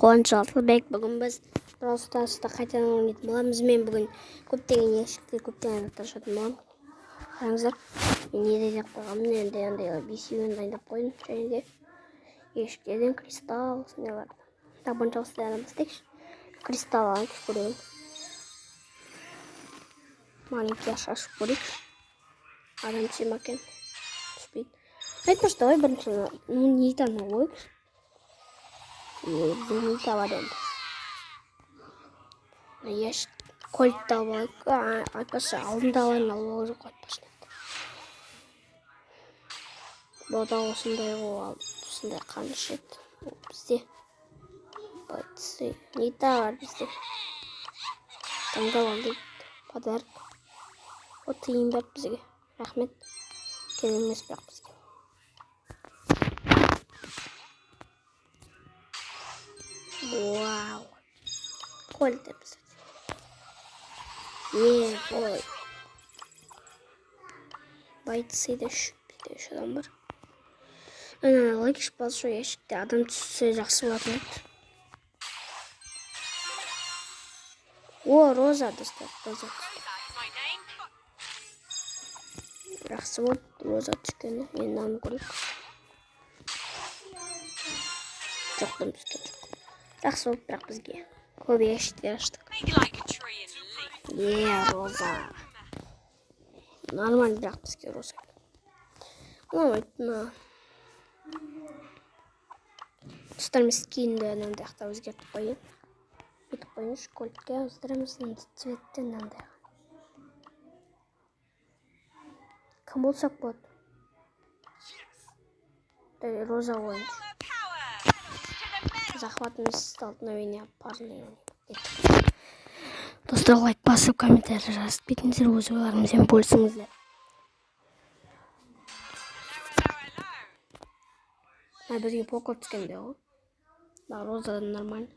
Қуаныш Алтынбек, бүгін біз Brawl Stars'та қайтадан ойнайтын боламыз. Мен бүгін көптеген ешікте көптеген заттар ашатын боламын. Қараңыздар, мен не деп қойғанмын, енді андай бесеуін дайындап қойдым, және де ешіктерден кристалл сондайлар. Так, бірінші осылайдан бастайықшы. Кристалл алайық, көрейін. Маленький ашып көрейікші. Адам түсе ма екен? Түспейді. Айтпашы, давай бірінші нитаны қойықшы. Біздің табар енді. Еш кольтті алып алайық. Айтпашы, алдында алайын, алуға жоқ айтпашы. Бұда осындай алып, осындай қаныш еді. Бізде байтсы нита бар бізде. Таңдап алдық. Подарок. О, тиын бар бізге. Рахмет. Керек емес бірақ бізге. Вау. Кольтті біз. Ой. Байтсы да еще адам бар. Лайкш большой ящикте адам түссе жақсы болатын еді. О, роза достар, роза. Жақсы болды, роза түскені. Мен наны көріп. Жоқтым бізге жоқ. Жақсы болды, бірақ бізге. Көп ящиктер аштық. Роза. Нормально, бірақ бізге роза. Мына достар, мен скинді мынандай ақтар өзгертіп қойып. Бүйтіп қойыңыз, кольтке ауыстырамыз, цветті мынандай. Кім болсақ болады? Роза ойыншы. Захватный столкновение парней. Достар, лайк басып, комментарий жазып кетіңіздер, өз ойларыңызбен бөлісіңіздер. Бізге поко түскенде ғой. Розадан нормально.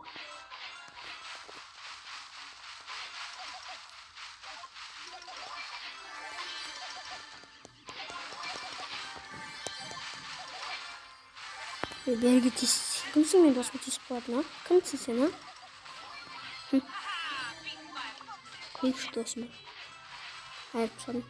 Берге тесіп. Кімсің мен досым тесіп қоятын, а? Кімсің сен, а? Қойықшы досым. Айырып соны.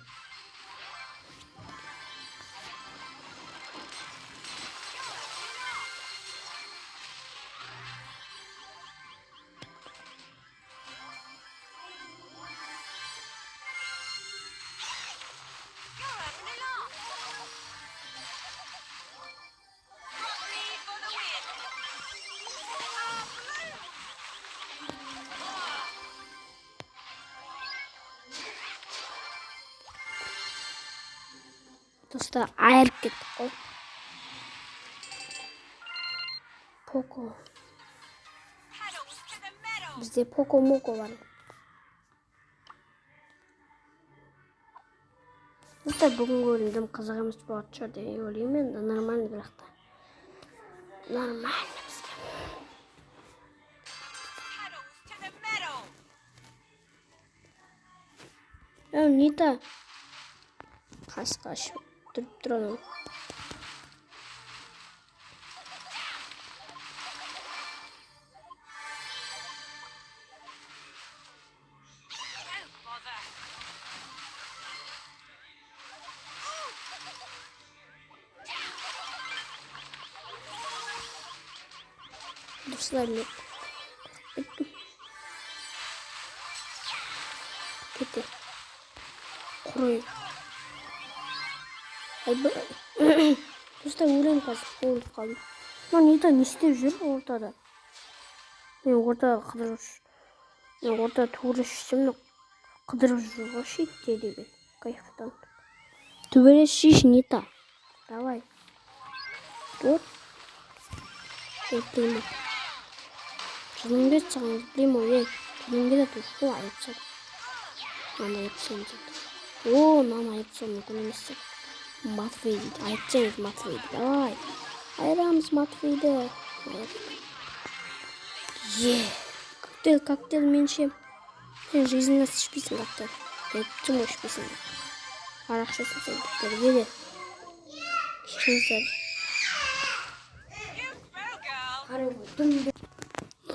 Достар, айырып кеттік қой. Поко. Бізде поко-моко бар. Достар, бүгін көріндім қызық емес болады шығар деп ойлаймын. Нормально бірақ та. Нормально бізге. Нита. Қасқа тұрып тұрады. Достар, мен кете құрой. Достар, өлең қасып қалдым. Нита не істеп жүр ортада? Мен ортада қыдырып жүр. Мен ортада тура шешсем, қыдырып жүр ғой шетте деген. Кайфтан. Төбелес шеш, Нита. Давай. Вот. Прямо. Жылың бет саған прямо, тіліңге де тұшқу айыпсам. Наны айыпсам дейді. Наны айыпсам мүмкін емес. Матвей дейді. Айтсаңыз Матвей дейді. Давай. Айырамыз Матвейді. Коктейль менше. Сен жизненно ішпейсің коктейль. Айтсың ғой ішпейсің. Арақшасын сен кеттерге де. Кешіңіздер.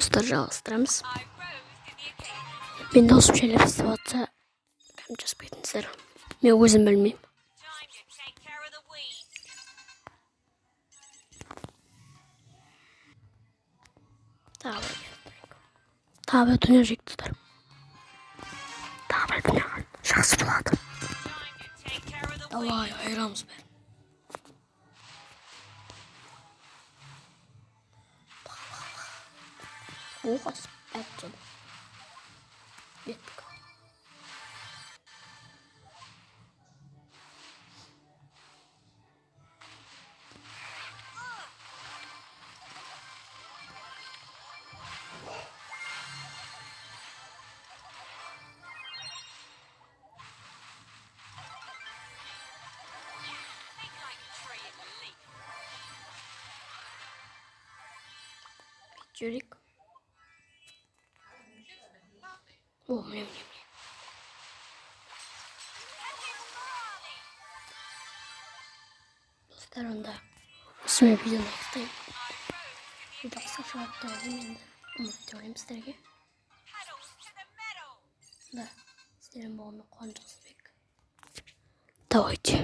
достар, жалғастырамыз. Мен досым шайлап істеп жатса, кәм жазбайтынсыздар. Мен өзім білмеймін. Тағы бір дүние жек достар. Тағы бір дүние жақсы болады. Давай, айырамыз бәрін. Оқас, әттен. Беттік. Жүрек. О, міне. Достар, онда осымен видеоны аяқтаймын. Видео қысқа шығарып тұрғым енді. Ұмытты ойлаймын сіздерге. Да, сіздердің болғанына қуанышты. Давайте.